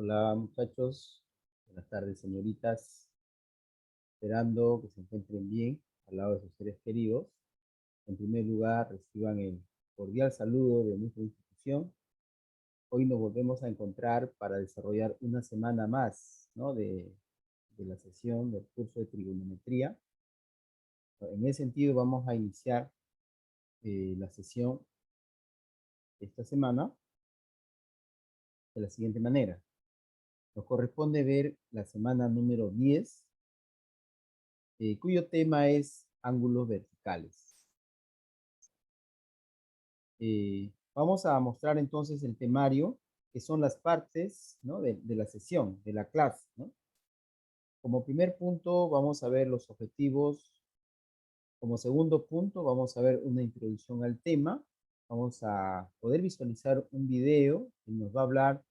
Hola muchachos, buenas tardes señoritas, esperando que se encuentren bien al lado de sus seres queridos. En primer lugar, reciban el cordial saludo de nuestra institución. Hoy nos volvemos a encontrar para desarrollar una semana más, ¿no? de la sesión del curso de trigonometría. En ese sentido vamos a iniciar la sesión esta semana de la siguiente manera. Nos corresponde ver la semana número 10, cuyo tema es ángulos verticales. Vamos a mostrar entonces el temario, que son las partes, ¿no? de la sesión, de la clase, ¿no? Como primer punto vamos a ver los objetivos. Como segundo punto vamos a ver una introducción al tema. Vamos a poder visualizar un video que nos va a hablar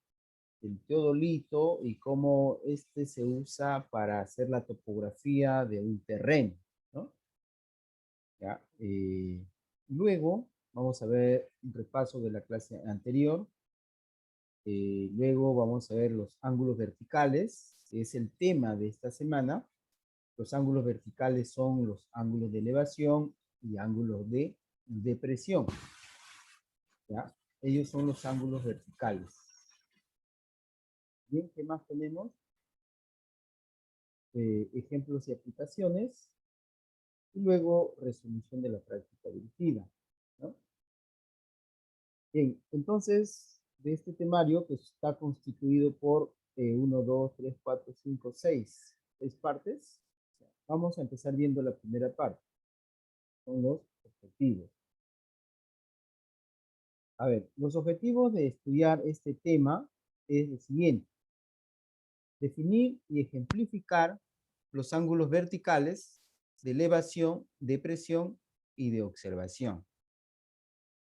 del teodolito y cómo este se usa para hacer la topografía de un terreno, ¿no? ¿Ya? Luego vamos a ver un repaso de la clase anterior. Luego vamos a ver los ángulos verticales, que es el tema de esta semana. Los ángulos verticales son los ángulos de elevación y ángulos de depresión. ¿Ya? Ellos son los ángulos verticales. Bien, ¿qué más tenemos? Ejemplos y aplicaciones. Y luego resolución de la práctica dirigida, ¿no? Bien, entonces, de este temario, que está constituido por 1, 2, 3, 4, 5, 6 partes, vamos a empezar viendo la primera parte. Son los objetivos. A ver, los objetivos de estudiar este tema es el siguiente. Definir y ejemplificar los ángulos verticales de elevación, de presión y de observación.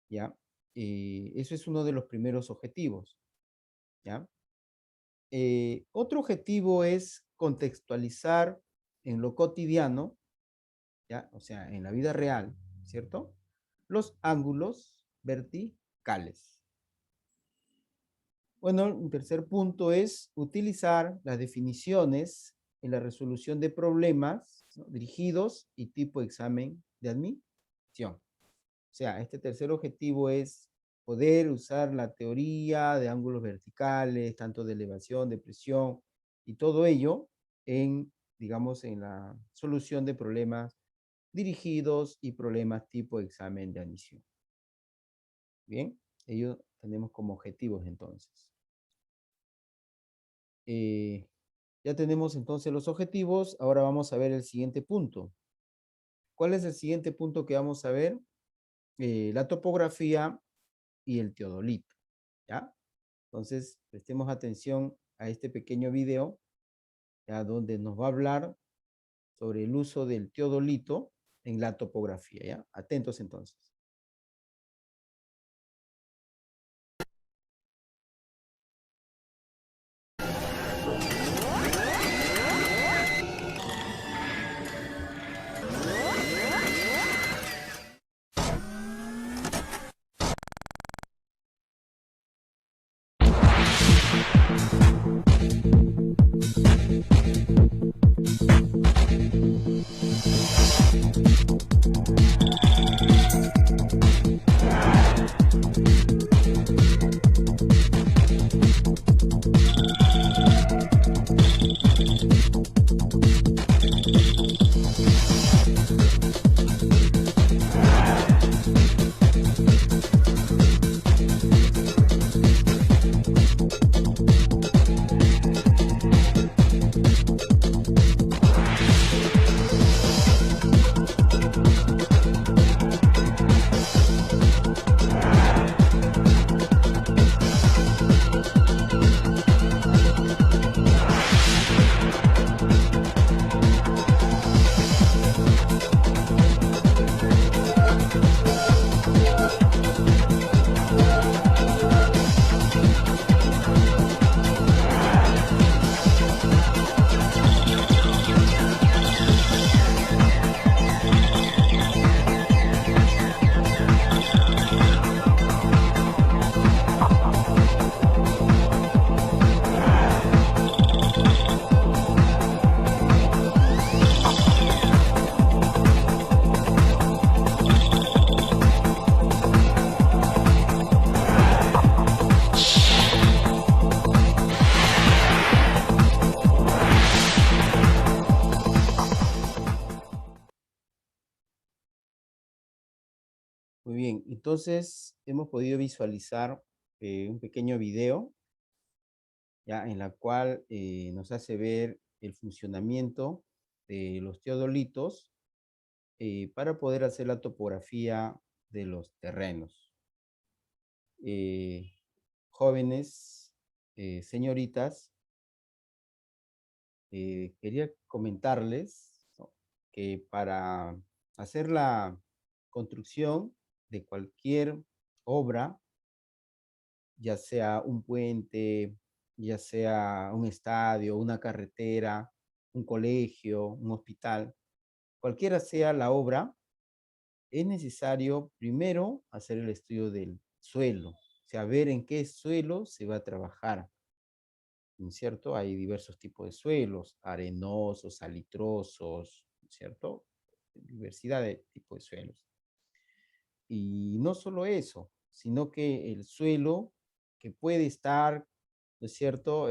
¿Ya? Eso es uno de los primeros objetivos. ¿Ya? Otro objetivo es contextualizar en lo cotidiano, ¿ya? O sea, en la vida real, ¿cierto? Los ángulos verticales. Bueno, un tercer punto es utilizar las definiciones en la resolución de problemas, ¿no? Dirigidos y tipo examen de admisión. O sea, este tercer objetivo es poder usar la teoría de ángulos verticales, tanto de elevación, de presión, y todo ello en, digamos, en la solución de problemas dirigidos y problemas tipo examen de admisión. Bien, ello tenemos como objetivos entonces. Ya tenemos entonces los objetivos. Ahora vamos a ver el siguiente punto. ¿Cuál es el siguiente punto que vamos a ver? La topografía y el teodolito, ¿ya? Entonces, prestemos atención a este pequeño video, ya, donde nos va a hablar sobre el uso del teodolito en la topografía, ¿ya? Atentos entonces. Muy bien, entonces hemos podido visualizar un pequeño video, ya, en la cual nos hace ver el funcionamiento de los teodolitos para poder hacer la topografía de los terrenos. Jóvenes, señoritas, quería comentarles, ¿no?, que para hacer la construcción de cualquier obra, ya sea un puente, ya sea un estadio, una carretera, un colegio, un hospital, cualquiera sea la obra, es necesario primero hacer el estudio del suelo, o sea, ver en qué suelo se va a trabajar, ¿no es cierto? Hay diversos tipos de suelos, arenosos, salitrosos, ¿no es cierto? Diversidad de tipos de suelos. Y no solo eso, sino que el suelo que puede estar, ¿no es cierto?,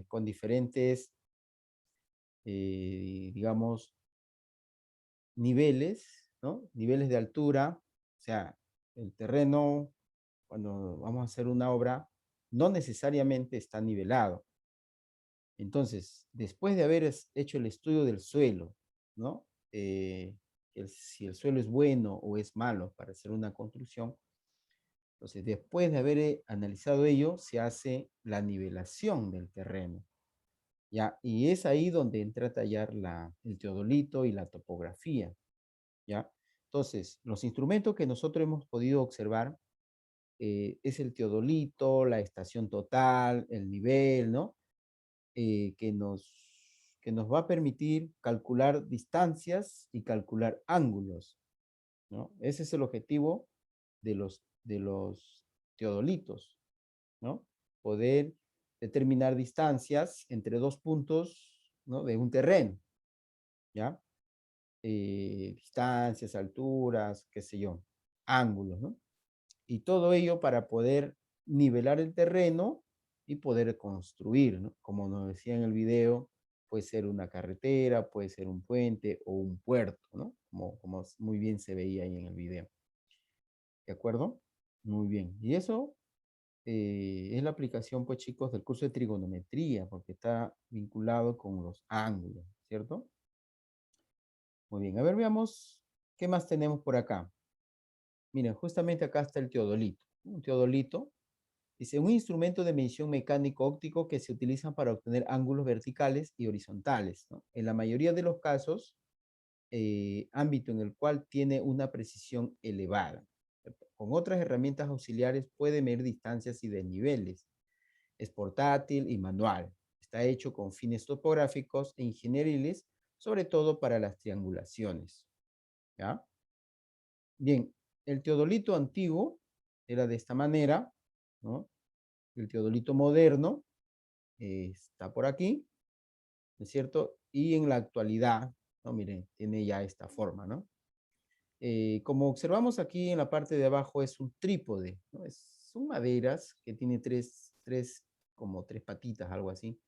con diferentes, digamos, niveles, ¿no? Niveles de altura, o sea, el terreno, cuando vamos a hacer una obra, no necesariamente está nivelado. Entonces, después de haber hecho el estudio del suelo, ¿no? Si el suelo es bueno o es malo para hacer una construcción, entonces después de haber analizado ello, se hace la nivelación del terreno, ¿ya? Y es ahí donde entra a tallar el teodolito y la topografía, ¿ya? Entonces, los instrumentos que nosotros hemos podido observar es el teodolito, la estación total, el nivel, ¿no? Que nos va a permitir calcular distancias y calcular ángulos, ¿no? Ese es el objetivo de los teodolitos, ¿no? Poder determinar distancias entre dos puntos, ¿no?, de un terreno, ¿ya? Distancias, alturas, qué sé yo, ángulos, ¿no? Y todo ello para poder nivelar el terreno y poder construir, ¿no? Como nos decía en el video, puede ser una carretera, puede ser un puente o un puerto, ¿no? Como muy bien se veía ahí en el video. ¿De acuerdo? Muy bien. Y eso es la aplicación, pues chicos, del curso de trigonometría, porque está vinculado con los ángulos, ¿cierto? Muy bien. A ver, veamos qué más tenemos por acá. Miren, justamente acá está el teodolito. Un teodolito dice, un instrumento de medición mecánico óptico que se utiliza para obtener ángulos verticales y horizontales, ¿no? En la mayoría de los casos, ámbito en el cual tiene una precisión elevada. Con otras herramientas auxiliares puede medir distancias y desniveles. Es portátil y manual. Está hecho con fines topográficos e ingenieriles, sobre todo para las triangulaciones, ¿ya? Bien, el teodolito antiguo era de esta manera, ¿no? El teodolito moderno está por aquí, ¿no es cierto? Y en la actualidad, ¿no? Miren, tiene ya esta forma, ¿no? Como observamos aquí en la parte de abajo es un trípode, ¿no? Son maderas que tiene como tres patitas, algo así,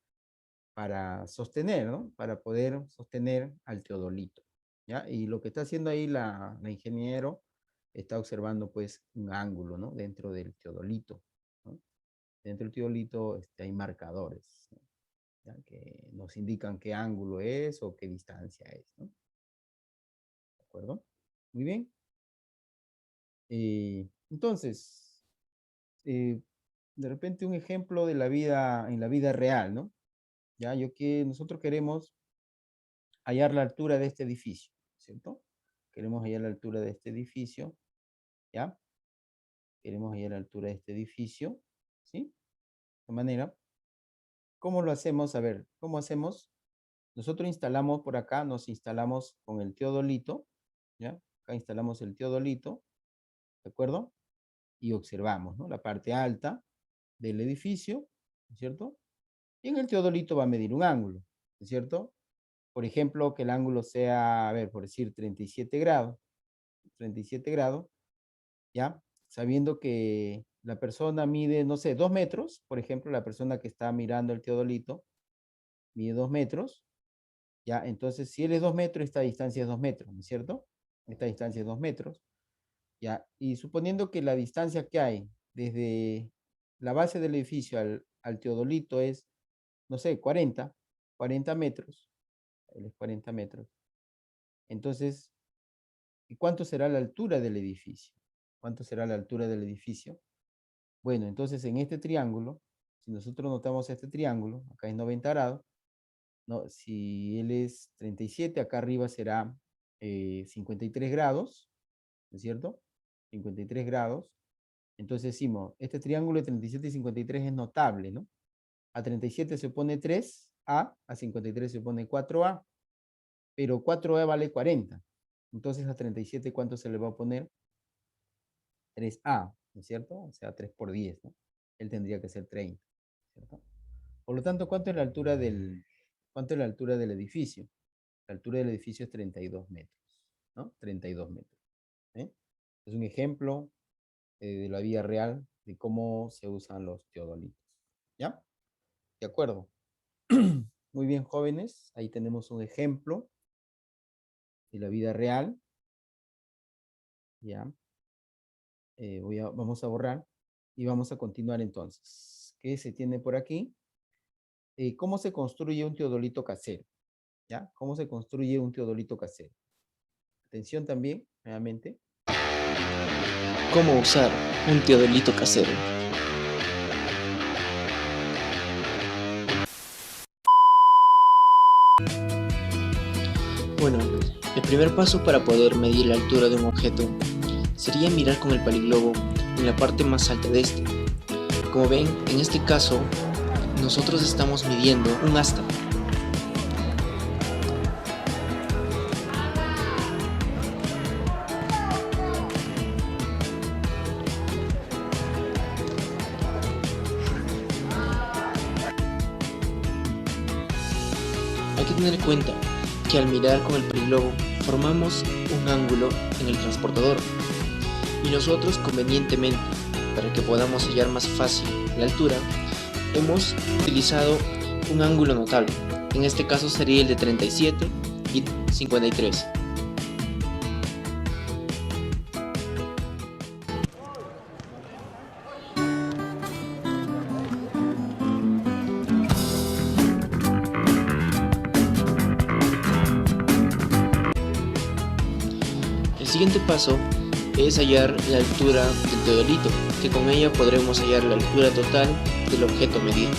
para sostener, ¿no? Para poder sostener al teodolito, ¿ya? Y lo que está haciendo ahí la ingeniero está observando pues un ángulo, ¿no? Dentro del teodolito, ¿no? Dentro del teodolito hay marcadores, ¿no?, ¿ya?, que nos indican qué ángulo es o qué distancia es, ¿no? ¿De acuerdo? Muy bien. Entonces, eh, de repente un ejemplo de la vida, en la vida real, ¿no? Ya, nosotros queremos hallar la altura de este edificio, ¿cierto? Queremos hallar la altura de este edificio, ¿ya? Queremos hallar la altura de este edificio, ¿sí? De esta manera. ¿Cómo lo hacemos? A ver, ¿cómo hacemos? Nosotros instalamos por acá, nos instalamos con el teodolito, ¿ya? Acá instalamos el teodolito, ¿de acuerdo? Y observamos, ¿no?, la parte alta del edificio, ¿no es cierto? Y en el teodolito va a medir un ángulo, ¿no es cierto? Por ejemplo, que el ángulo sea, a ver, por decir 37 grados, 37 grados, ¿ya? Sabiendo que la persona mide, no sé, 2 metros, por ejemplo, la persona que está mirando el teodolito mide 2 metros, ¿ya? Entonces, si él es 2 metros, esta distancia es 2 metros, ¿no es cierto? Esta distancia es 2 metros. ¿ya? Y suponiendo que la distancia que hay desde la base del edificio al teodolito es, no sé, 40 metros, él es 40 metros. Entonces, ¿y cuánto será la altura del edificio? ¿Cuánto será la altura del edificio? Bueno, entonces en este triángulo, si nosotros notamos este triángulo, acá es 90 grados, ¿no? Si él es 37, acá arriba será 53 grados, ¿no es cierto? 53 grados. Entonces decimos, este triángulo de 37 y 53 es notable, ¿no? A 37 se pone 3A, a 53 se pone 4A, pero 4A vale 40. Entonces a 37, ¿cuánto se le va a poner? 3A, ¿no es cierto? O sea, 3 por 10, ¿no? Él tendría que ser 30, ¿cierto? Por lo tanto, cuánto es la altura del edificio? La altura del edificio es 32 metros, ¿no? 32 metros. ¿Eh? Es un ejemplo de la vida real de cómo se usan los teodolitos. ¿Ya? ¿De acuerdo? Muy bien, jóvenes. Ahí tenemos un ejemplo de la vida real. ¿Ya? Vamos a borrar y vamos a continuar entonces. ¿Qué se tiene por aquí? ¿Cómo se construye un teodolito casero? ¿Ya? ¿Cómo se construye un teodolito casero? Atención también, nuevamente. ¿Cómo usar un teodolito casero? Bueno, el primer paso para poder medir la altura de un objeto sería mirar con el paliglobo en la parte más alta de este. Como ven, en este caso, nosotros estamos midiendo un asta. Hay que tener en cuenta que al mirar con el paliglobo formamos un ángulo en el transportador y nosotros convenientemente, para que podamos hallar más fácil la altura, hemos utilizado un ángulo notable. En este caso sería el de 37 y 53. El siguiente paso es hallar la altura del teodolito, que con ella podremos hallar la altura total del objeto medido.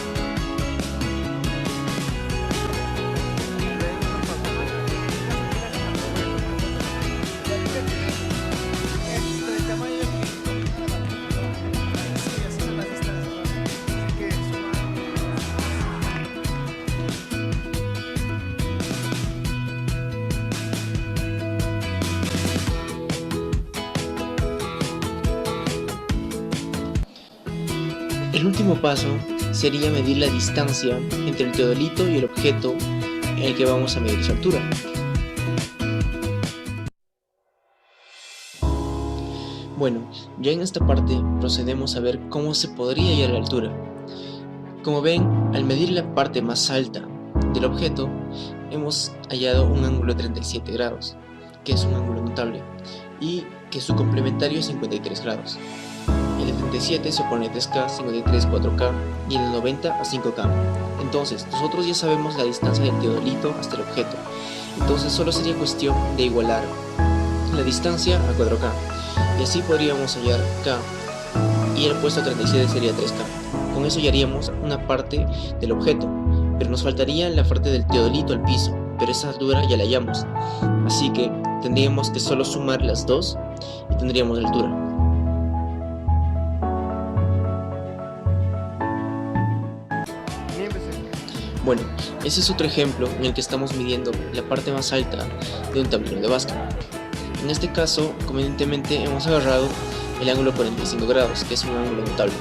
El último paso sería medir la distancia entre el teodolito y el objeto en el que vamos a medir su altura. Bueno, ya en esta parte procedemos a ver cómo se podría hallar la altura. Como ven, al medir la parte más alta del objeto, hemos hallado un ángulo de 37 grados, que es un ángulo notable, y que su complementario es 53 grados. El de 37 se opone a 3K, 53 4K y el de 90 a 5K. Entonces, nosotros ya sabemos la distancia del teodolito hasta el objeto. Entonces solo sería cuestión de igualar la distancia a 4K. Y así podríamos hallar K y el puesto 37 sería 3K. Con eso hallaríamos una parte del objeto, pero nos faltaría la parte del teodolito al piso, pero esa altura ya la hallamos. Así que tendríamos que solo sumar las dos y tendríamos la altura. Bueno, ese es otro ejemplo en el que estamos midiendo la parte más alta de un tablero de básquet. En este caso, convenientemente hemos agarrado el ángulo 45 grados, que es un ángulo notable.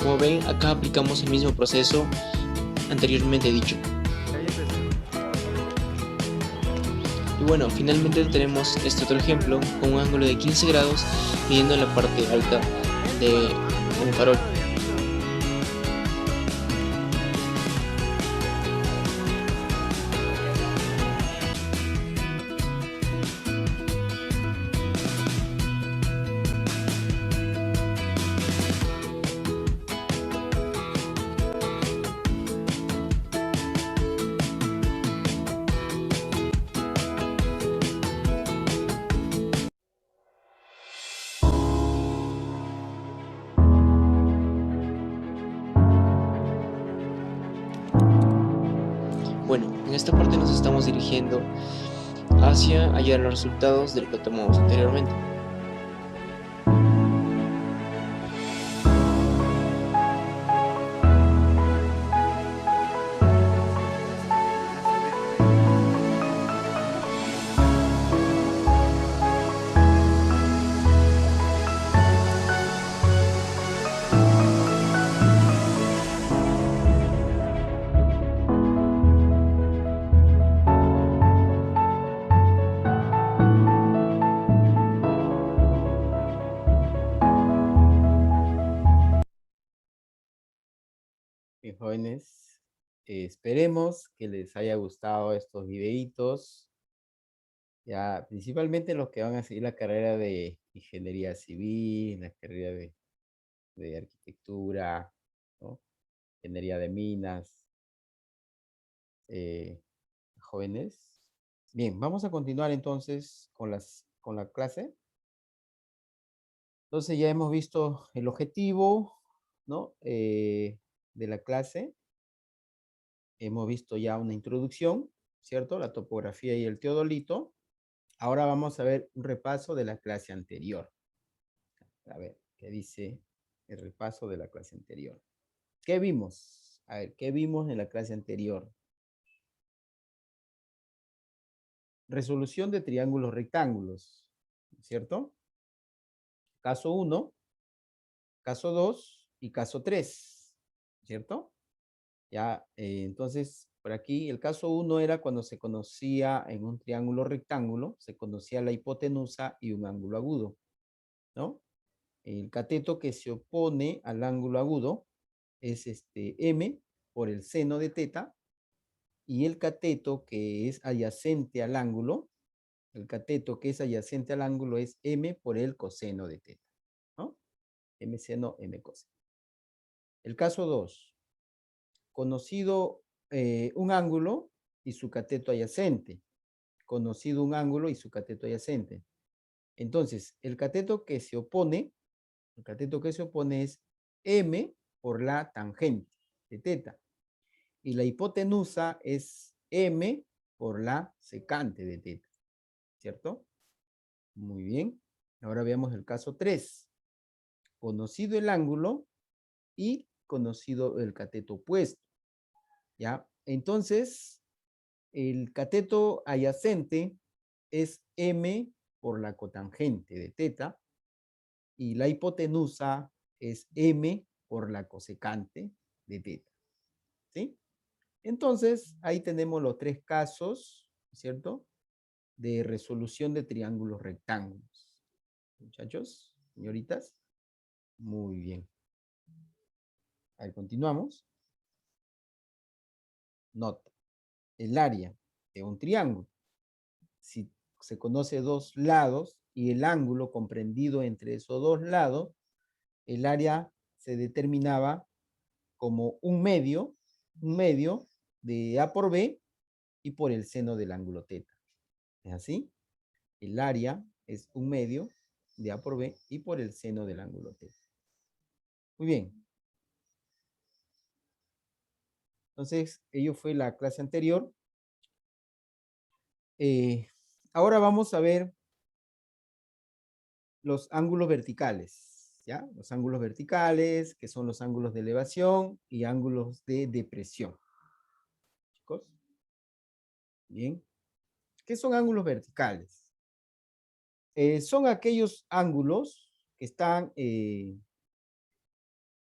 Como ven, acá aplicamos el mismo proceso anteriormente dicho. Y bueno, finalmente tenemos este otro ejemplo con un ángulo de 15 grados midiendo la parte alta de un farol. Bueno, en esta parte nos estamos dirigiendo hacia hallar los resultados de lo que tomamos anteriormente. Bien, jóvenes, esperemos que les haya gustado estos videitos, ya principalmente los que van a seguir la carrera de ingeniería civil, la carrera de arquitectura, ¿no? Ingeniería de minas, jóvenes. Bien, vamos a continuar entonces con la clase. Entonces ya hemos visto el objetivo, ¿no? De la clase. Hemos visto ya una introducción, ¿cierto? La topografía y el teodolito. Ahora vamos a ver un repaso de la clase anterior. A ver, ¿qué dice el repaso de la clase anterior? ¿Qué vimos? A ver, ¿qué vimos en la clase anterior? Resolución de triángulos rectángulos, ¿cierto? Caso 1, caso 2 y caso 3, ¿cierto? Ya, entonces, por aquí el caso 1 era cuando se conocía en un triángulo rectángulo, se conocía la hipotenusa y un ángulo agudo, ¿no? El cateto que se opone al ángulo agudo es M por el seno de teta, y el cateto que es adyacente al ángulo, el cateto que es adyacente al ángulo es M por el coseno de teta, ¿no? M seno, M coseno. El caso 2, conocido un ángulo y su cateto adyacente, conocido un ángulo y su cateto adyacente. Entonces, el cateto que se opone es M por la tangente de teta. Y la hipotenusa es M por la secante de teta. ¿Cierto? Muy bien. Ahora veamos el caso 3. Conocido el ángulo y conocido el cateto opuesto. ¿Ya? Entonces, el cateto adyacente es M por la cotangente de teta, y la hipotenusa es M por la cosecante de teta. ¿Sí? Entonces, ahí tenemos los tres casos, ¿cierto? De resolución de triángulos rectángulos. Muchachos, señoritas, muy bien. Ahí continuamos. Nota, el área de un triángulo. Si se conoce dos lados y el ángulo comprendido entre esos dos lados, el área se determinaba como un medio de A por B y por el seno del ángulo teta. ¿Es así? El área es un medio de A por B y por el seno del ángulo teta. Muy bien. Entonces, ello fue la clase anterior. Ahora vamos a ver los ángulos verticales, ¿ya? Los ángulos verticales, que son los ángulos de elevación y ángulos de depresión. Chicos. Bien. ¿Qué son ángulos verticales? Son aquellos ángulos que están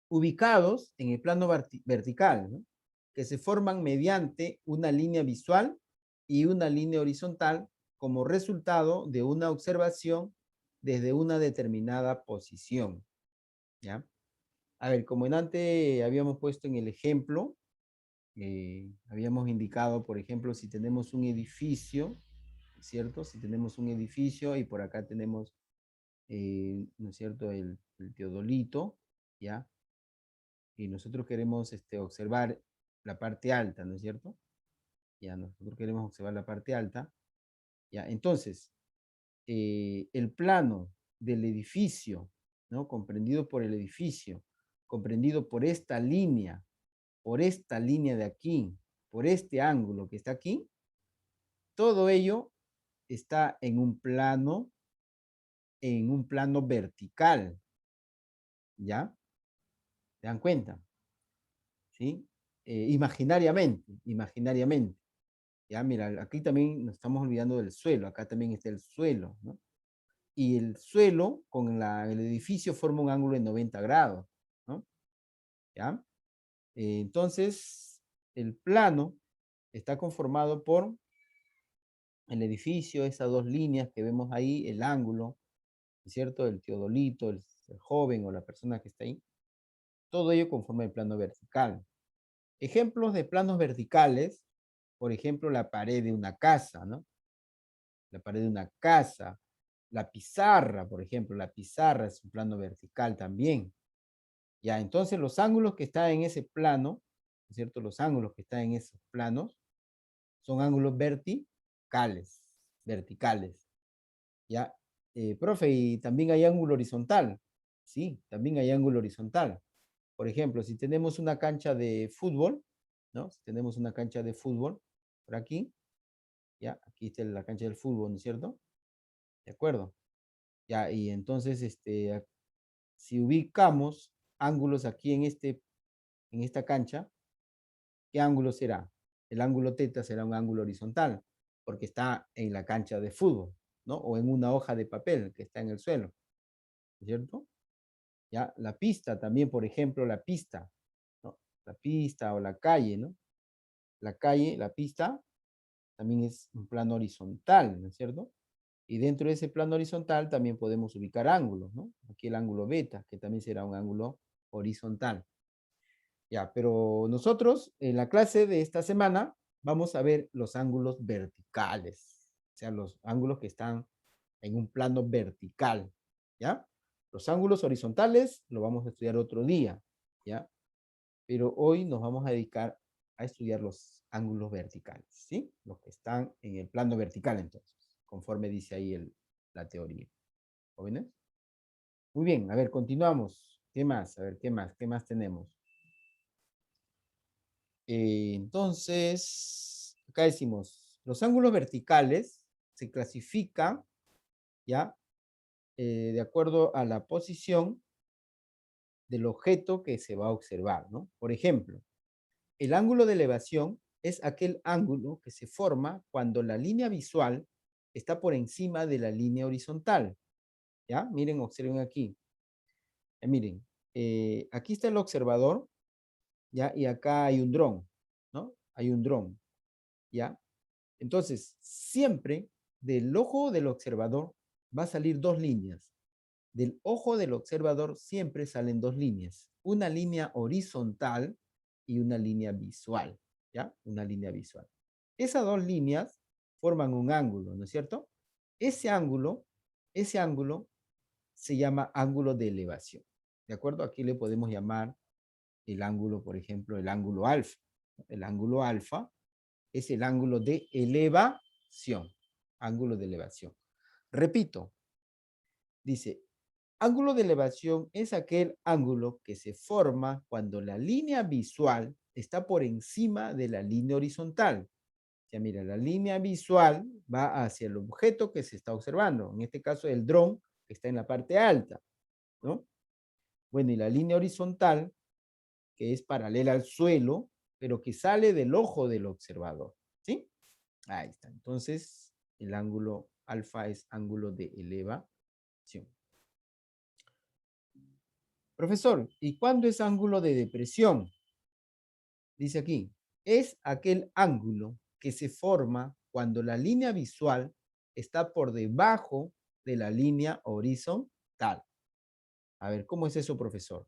ubicados en el plano vertical, ¿no? Que se forman mediante una línea visual y una línea horizontal como resultado de una observación desde una determinada posición, ¿ya? A ver, como en antes habíamos puesto en el ejemplo, habíamos indicado, por ejemplo, si tenemos un edificio, ¿cierto? Si tenemos un edificio y por acá tenemos, ¿no es cierto?, el teodolito, ¿ya? Y nosotros queremos observar la parte alta, ¿no es cierto? Ya, nosotros queremos observar la parte alta, ¿ya? Entonces, el plano del edificio, ¿no? Comprendido por el edificio, comprendido por esta línea de aquí, por este ángulo que está aquí, todo ello está en un plano vertical, ¿ya? ¿Se dan cuenta? ¿Sí? Imaginariamente. Ya, mira, aquí también nos estamos olvidando del suelo, acá también está el suelo, ¿no? Y el suelo con el edificio forma un ángulo de 90 grados, ¿no? ¿Ya? Entonces, el plano está conformado por el edificio, esas dos líneas que vemos ahí, el ángulo, ¿es cierto? El teodolito, el joven o la persona que está ahí, todo ello conforma el plano vertical. Ejemplos de planos verticales, por ejemplo, la pared de una casa, ¿no? La pared de una casa, la pizarra, por ejemplo, la pizarra es un plano vertical también. Ya, entonces los ángulos que están en ese plano, ¿no es cierto? Los ángulos que están en esos planos son ángulos verticales, ¿ya? Profe, y también hay ángulo horizontal. Sí, también hay ángulo horizontal. Por ejemplo, si tenemos una cancha de fútbol, ¿no? Si tenemos una cancha de fútbol por aquí, ya, aquí está la cancha del fútbol, ¿no es cierto? De acuerdo. Ya, y entonces, si ubicamos ángulos aquí en esta cancha, ¿qué ángulo será? El ángulo teta será un ángulo horizontal, porque está en la cancha de fútbol, ¿no? O en una hoja de papel que está en el suelo, ¿cierto? Ya, la pista también, por ejemplo, la pista, ¿no? La pista o la calle, ¿no? La calle, la pista, también es un plano horizontal, ¿no es cierto? Y dentro de ese plano horizontal también podemos ubicar ángulos, ¿no? Aquí el ángulo beta, que también será un ángulo horizontal. Ya, pero nosotros en la clase de esta semana vamos a ver los ángulos verticales, o sea, los ángulos que están en un plano vertical, ¿ya? Los ángulos horizontales lo vamos a estudiar otro día, ¿ya? Pero hoy nos vamos a dedicar a estudiar los ángulos verticales, ¿sí? Los que están en el plano vertical, entonces, conforme dice ahí la teoría. ¿Jóvenes? Muy bien, a ver, continuamos. ¿Qué más? A ver, ¿qué más? ¿Qué más tenemos? Entonces, acá decimos, los ángulos verticales se clasifican, ¿ya? De acuerdo a la posición del objeto que se va a observar, ¿no? Por ejemplo, el ángulo de elevación es aquel ángulo que se forma cuando la línea visual está por encima de la línea horizontal, ¿ya? Miren, observen aquí. Miren, aquí está el observador, ¿ya? Y acá hay un dron, ¿no? Hay un dron, ¿ya? Entonces, siempre del ojo del observador va a salir dos líneas. Del ojo del observador siempre salen dos líneas. Una línea horizontal y una línea visual, ¿ya? Una línea visual. Esas dos líneas forman un ángulo, ¿no es cierto? Ese ángulo se llama ángulo de elevación. ¿De acuerdo? Aquí le podemos llamar el ángulo, por ejemplo, el ángulo alfa. El ángulo alfa es el ángulo de elevación. Ángulo de elevación. Repito, dice, ángulo de elevación es aquel ángulo que se forma cuando la línea visual está por encima de la línea horizontal. O sea, mira, la línea visual va hacia el objeto que se está observando. En este caso, el dron que está en la parte alta, ¿no? Bueno, y la línea horizontal, que es paralela al suelo, pero que sale del ojo del observador, ¿sí? Ahí está. Entonces, el ángulo alfa es ángulo de elevación. Profesor, ¿y cuándo es ángulo de depresión? Dice aquí, es aquel ángulo que se forma cuando la línea visual está por debajo de la línea horizontal. A ver, ¿cómo es eso, profesor?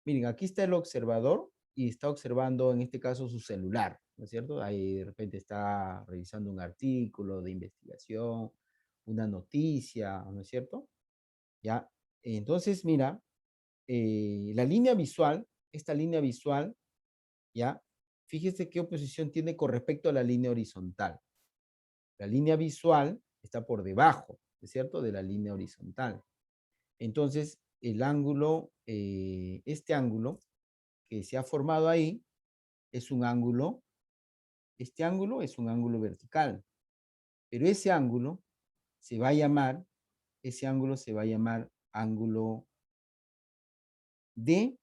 Miren, aquí está el observador y está observando en este caso su celular, ¿no es cierto? Ahí de repente está revisando un artículo de investigación, una noticia, ¿no es cierto? Ya, entonces mira, la línea visual, esta línea visual, ya, fíjese qué oposición tiene con respecto a la línea horizontal. La línea visual está por debajo, ¿no es cierto?, de la línea horizontal. Entonces, el ángulo, este ángulo que se ha formado ahí es un ángulo, este ángulo es un ángulo vertical, pero ese ángulo se va a llamar, ese ángulo se va a llamar ángulo de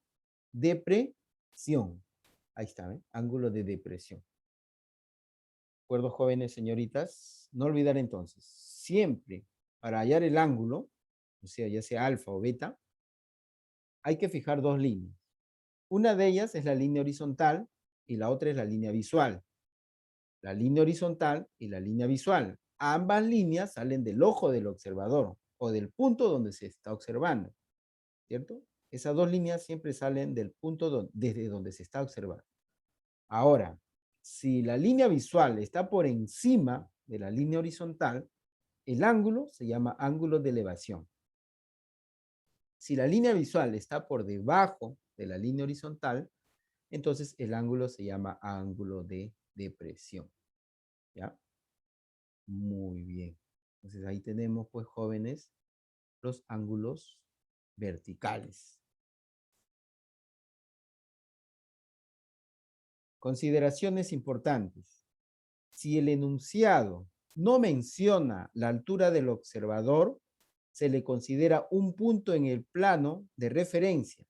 depresión. Ahí está, ¿eh? Ángulo de depresión. ¿De acuerdo, jóvenes, señoritas? No olvidar entonces, siempre para hallar el ángulo, o sea, ya sea alfa o beta, hay que fijar dos líneas. Una de ellas es la línea horizontal y la otra es la línea visual. La línea horizontal y la línea visual. Ambas líneas salen del ojo del observador o del punto donde se está observando, ¿cierto? Esas dos líneas siempre salen del punto desde donde se está observando. Ahora, si la línea visual está por encima de la línea horizontal, el ángulo se llama ángulo de elevación. Si la línea visual está por debajo de la línea horizontal, entonces el ángulo se llama ángulo de depresión. ¿Ya? Muy bien. Entonces ahí tenemos, pues, jóvenes, los ángulos verticales. Consideraciones importantes. Si el enunciado no menciona la altura del observador, se le considera un punto en el plano de referencia.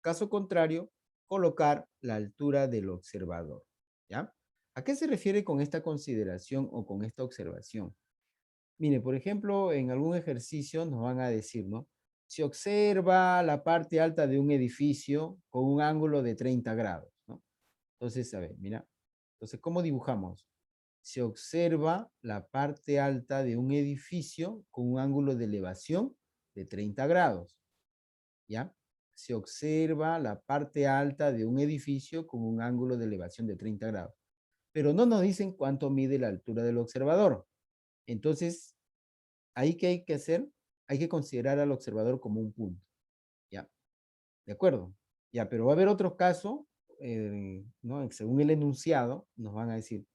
Caso contrario, colocar la altura del observador. ¿Ya? ¿A qué se refiere con esta consideración o con esta observación? Mire, por ejemplo, en algún ejercicio nos van a decir, ¿no? Se observa la parte alta de un edificio con un ángulo de 30 grados, ¿no? Entonces, a ver, mira. Entonces, ¿cómo dibujamos? Se observa la parte alta de un edificio con un ángulo de elevación de 30 grados, ¿ya? Se observa la parte alta de un edificio con un ángulo de elevación de 30 grados. Pero no nos dicen cuánto mide la altura del observador. Entonces, ahí que hay que hacer, hay que considerar al observador como un punto, ¿ya? ¿De acuerdo? Ya, pero va a haber otro caso, ¿no? Según el enunciado, nos van a decir,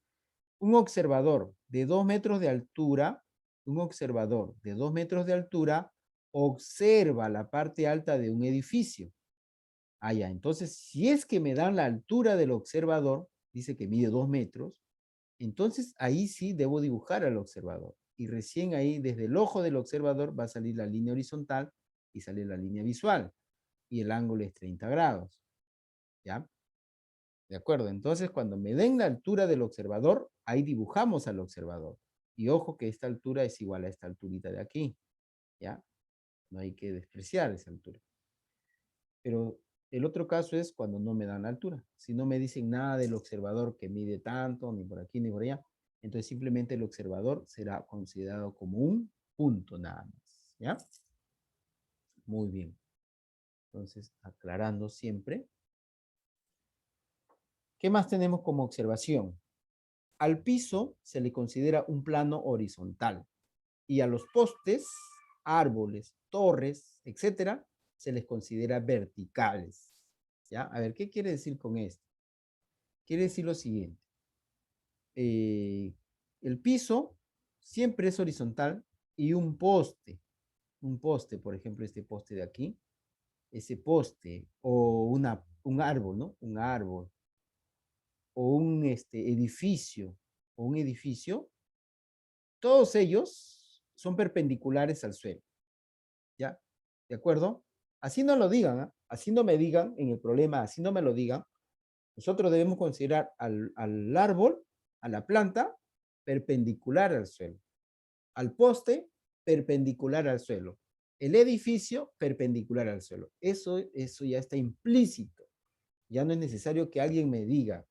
un observador de 2 metros de altura, un observador de 2 metros de altura observa la parte alta de un edificio. Ah, ya, entonces, si es que me dan la altura del observador, dice que mide 2 metros, entonces ahí sí debo dibujar al observador. Y recién ahí, desde el ojo del observador, va a salir la línea horizontal y sale la línea visual. Y el ángulo es 30 grados. ¿Ya? De acuerdo. Entonces, cuando me den la altura del observador, ahí dibujamos al observador. Y ojo que esta altura es igual a esta alturita de aquí. ¿Ya? No hay que despreciar esa altura. Pero el otro caso es cuando no me dan la altura. Si no me dicen nada del observador que mide tanto, ni por aquí ni por allá, entonces simplemente el observador será considerado como un punto nada más. ¿Ya? Muy bien. Entonces, aclarando siempre. ¿Qué más tenemos como observación? Al piso se le considera un plano horizontal y a los postes, árboles, torres, etcétera, se les considera verticales. ¿Ya? A ver, ¿qué quiere decir con esto? Quiere decir lo siguiente. eh, el piso siempre es horizontal y un poste, por ejemplo, este poste de aquí, ese poste, o un árbol, ¿no? Un árbol, o un o un edificio, todos ellos son perpendiculares al suelo, ¿ya? ¿De acuerdo? Así no lo digan, ¿eh? Así no me digan en el problema, así no me lo digan. Nosotros debemos considerar al árbol, a la planta, perpendicular al suelo. Al poste, perpendicular al suelo. El edificio, perpendicular al suelo. Eso ya está implícito. Ya no es necesario que alguien me diga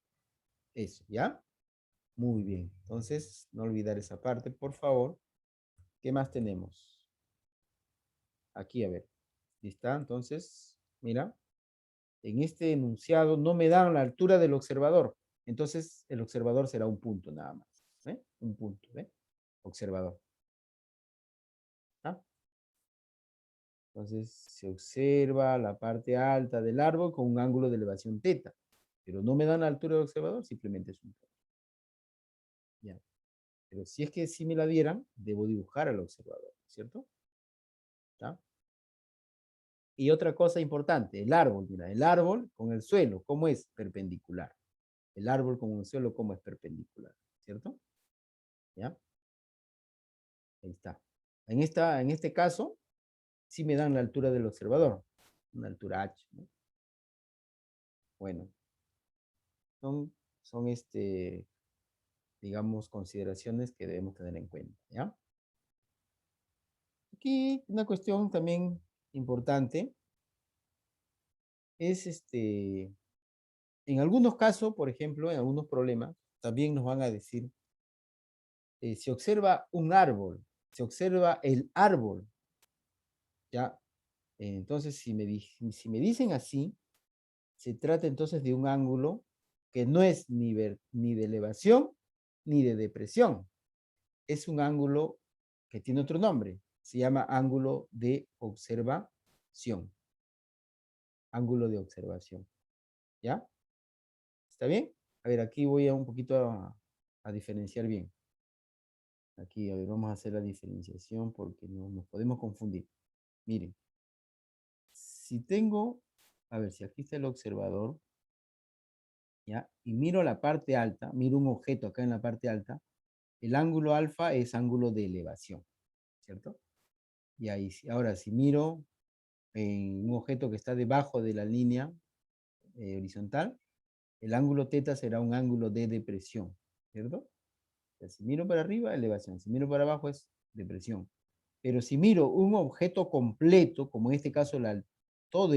eso, ¿ya? Muy bien. Entonces, no olvidar esa parte, por favor. ¿Qué más tenemos? Aquí, a ver. ¿Está? Entonces, mira. en este enunciado no me dan la altura del observador. Entonces, el observador será un punto nada más. ¿Eh? Un punto, ¿eh? Observador. ¿Ah? Entonces, se observa la parte alta del árbol con un ángulo de elevación teta. Pero no me dan la altura del observador, simplemente es un punto. Ya. Pero si es que si me la dieran, debo dibujar al observador, ¿cierto? ¿Ya? Y otra cosa importante, el árbol, mira, el árbol con el suelo, ¿cómo es? Perpendicular. El árbol con el suelo, ¿cómo es? Perpendicular, ¿cierto? ¿Ya? Ahí está. En este caso, sí me dan la altura del observador, una altura h, ¿no? Bueno, son digamos, consideraciones que debemos tener en cuenta, ¿ya? Aquí una cuestión también importante es en algunos casos, por ejemplo, en algunos problemas, también nos van a decir, se observa un árbol, se observa el árbol, ¿ya? Entonces, si me dicen así, se trata entonces de un ángulo que no es ni de elevación ni de depresión. Es un ángulo que tiene otro nombre. Se llama ángulo de observación. Ángulo de observación. ¿Ya? ¿Está bien? A ver, aquí voy a un poquito a diferenciar bien. Aquí, a ver, vamos a hacer la diferenciación porque no nos podemos confundir. Miren, si tengo, a ver, si aquí está el observador, ¿ya? Y miro la parte alta, miro un objeto acá en la parte alta, el ángulo alfa es ángulo de elevación, ¿cierto? Y ahí, ahora, si miro en un objeto que está debajo de la línea horizontal, el ángulo teta será un ángulo de depresión, ¿cierto? Si miro para arriba, elevación. Si miro para abajo, es depresión. Pero si miro un objeto completo, como en este caso todo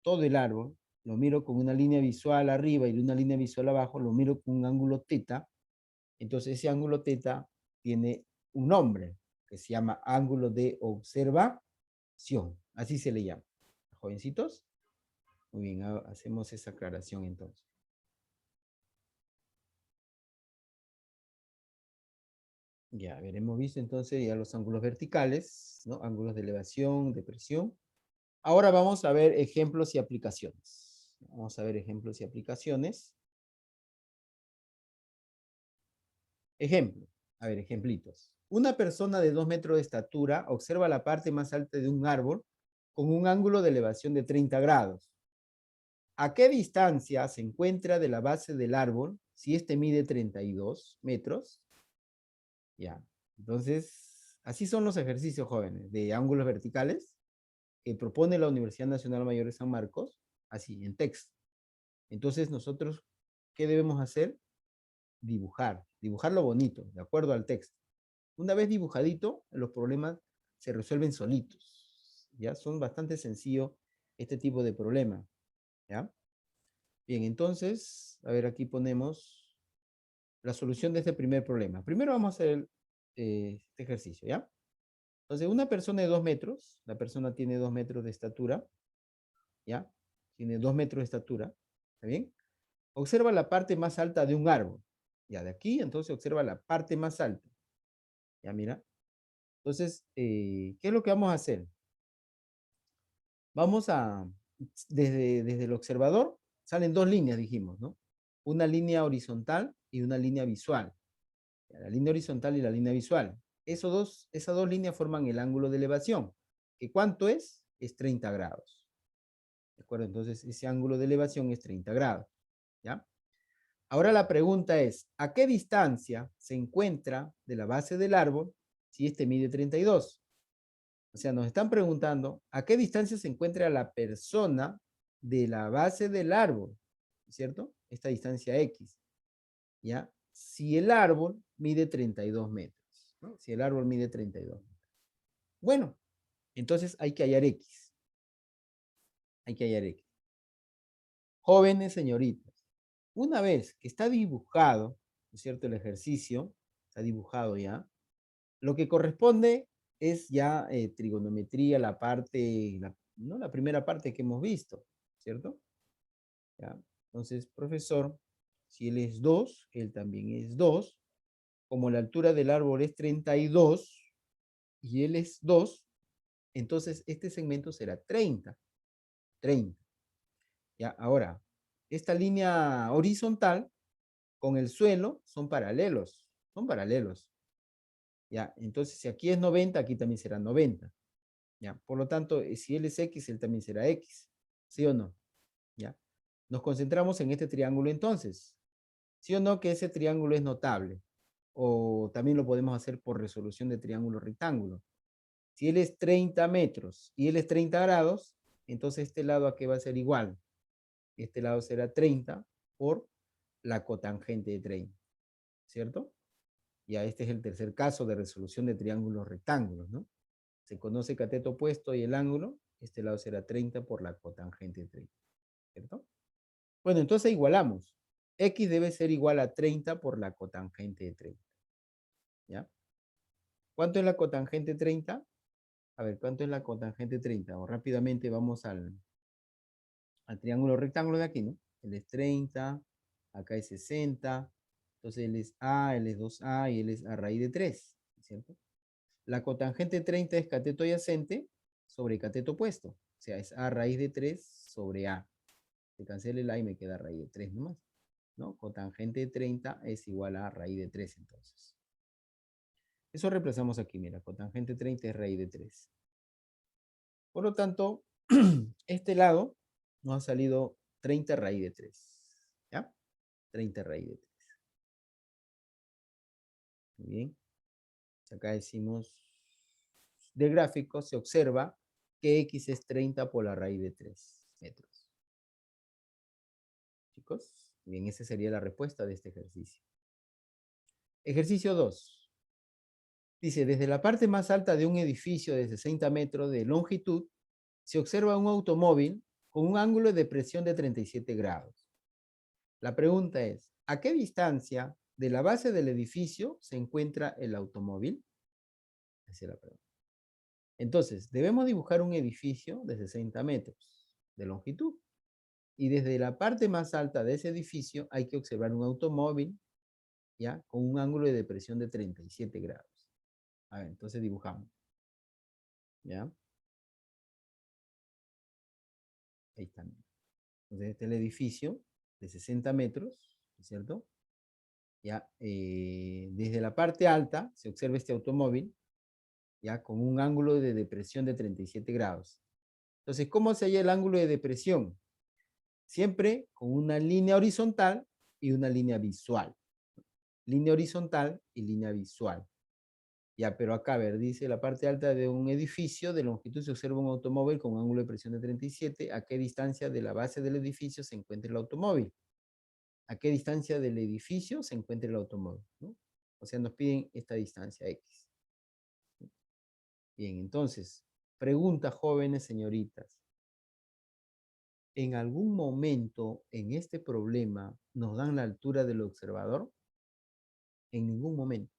todo el árbol, lo miro con una línea visual arriba y una línea visual abajo, lo miro con un ángulo teta, entonces ese ángulo teta tiene un nombre que se llama ángulo de observación. Así se le llama. Jovencitos. Muy bien, hacemos esa aclaración entonces. Ya, hemos visto entonces ya los ángulos verticales, ¿no? Ángulos de elevación, depresión. Ahora vamos a ver ejemplos y aplicaciones. Vamos a ver ejemplos y aplicaciones. Ejemplo, a ver, ejemplitos. Una persona de 2 metros de estatura observa la parte más alta de un árbol con un ángulo de elevación de 30 grados. ¿A qué distancia se encuentra de la base del árbol si este mide 32 metros? Ya, entonces, así son los ejercicios jóvenes de ángulos verticales que propone la Universidad Nacional Mayor de San Marcos, así, en texto. Entonces, nosotros, ¿qué debemos hacer? Dibujarlo bonito, de acuerdo al texto. Una vez dibujadito, los problemas se resuelven solitos, ¿ya? Son bastante sencillos este tipo de problemas, ¿ya? Bien, entonces, a ver, aquí ponemos la solución de este primer problema. Primero vamos a hacer este ejercicio, ¿ya? Entonces, una persona de 2 metros, la persona tiene 2 metros de estatura, ¿ya? Tiene 2 metros de estatura, ¿está bien? Observa la parte más alta de un árbol, ya de aquí, entonces observa la parte más alta, ya mira. Entonces, ¿qué es lo que vamos a hacer? Vamos a, desde el observador, salen dos líneas, dijimos, ¿no? Una línea horizontal y una línea visual. La línea horizontal y la línea visual. Esas dos líneas forman el ángulo de elevación. ¿Que cuánto es? Es 30 grados. ¿De acuerdo? Entonces, ese ángulo de elevación es 30 grados. ¿Ya? Ahora la pregunta es, ¿a qué distancia se encuentra de la base del árbol si este mide 32? O sea, nos están preguntando, ¿a qué distancia se encuentra la persona de la base del árbol? ¿Cierto? Esta distancia X. ¿Ya? Si el árbol mide 32 metros, ¿no? Si el árbol mide 32 metros. Bueno, entonces hay que hallar X. Hay que hallar X. Jóvenes señoritas, una vez que está dibujado, ¿no es cierto? El ejercicio está dibujado ya. Lo que corresponde es ya trigonometría, la parte, ¿no? La primera parte que hemos visto. ¿cierto? ¿Ya? Entonces, profesor, si él es 2, él también es 2. Como la altura del árbol es 32 y él es 2, entonces este segmento será 30. 30. ¿Ya? Ahora, esta línea horizontal con el suelo son paralelos. Son paralelos. ¿Ya? Entonces, si aquí es 90, aquí también será 90. ¿Ya? Por lo tanto, si él es X, él también será X. ¿Sí o no? ¿Ya? Nos concentramos en este triángulo entonces. ¿Sí o no que ese triángulo es notable? O también lo podemos hacer por resolución de triángulo rectángulo. Si él es 30 metros y él es 30 grados, entonces este lado aquí va a ser igual. Este lado será 30 por la cotangente de 30, ¿cierto? Ya este es el tercer caso de resolución de triángulos rectángulos, ¿no? Se conoce cateto opuesto y el ángulo, este lado será 30 por la cotangente de 30, ¿cierto? Bueno, entonces igualamos. X debe ser igual a 30 por la cotangente de 30, ¿ya? ¿Cuánto es la cotangente 30? A ver, ¿cuánto es la cotangente 30? O rápidamente vamos al triángulo rectángulo de aquí, ¿no? Él es 30, acá es 60, entonces él es A, él es 2A y él es a raíz de 3, ¿cierto? La cotangente 30 es cateto adyacente sobre cateto opuesto, o sea, es A raíz de 3 sobre A. Se cancela el A y me queda raíz de 3 nomás, ¿no? Cotangente de 30 es igual a raíz de 3 entonces. Eso reemplazamos aquí, mira, cotangente 30 es raíz de 3. Por lo tanto, este lado nos ha salido 30 raíz de 3. ¿Ya? 30 raíz de 3. Muy bien. Acá decimos, del gráfico se observa que X es 30 por la raíz de 3 metros. Chicos, bien, esa sería la respuesta de este ejercicio. Ejercicio 2. Dice, desde la parte más alta de un edificio de 60 metros de longitud, se observa un automóvil con un ángulo de presión de 37 grados. La pregunta es, ¿a qué distancia de la base del edificio se encuentra el automóvil? Esa es la pregunta. Entonces, debemos dibujar un edificio de 60 metros de longitud. Y desde la parte más alta de ese edificio hay que observar un automóvil, ¿ya? Con un ángulo de depresión de 37 grados. A ver, entonces dibujamos. ¿Ya? Ahí está. Entonces, este es el edificio de 60 metros, ¿cierto? ¿Ya? Desde la parte alta se observa este automóvil, ¿ya? Con un ángulo de depresión de 37 grados. Entonces, ¿cómo se halla el ángulo de depresión? Siempre con una línea horizontal y una línea visual. Línea horizontal y línea visual. Ya, pero acá, a ver, dice la parte alta de un edificio de longitud se observa un automóvil con un ángulo de presión de 37. ¿A qué distancia de la base del edificio se encuentra el automóvil? ¿A qué distancia del edificio se encuentra el automóvil? ¿No? O sea, nos piden esta distancia X. Bien, entonces, pregunta, jóvenes señoritas. ¿En algún momento en este problema nos dan la altura del observador? En ningún momento,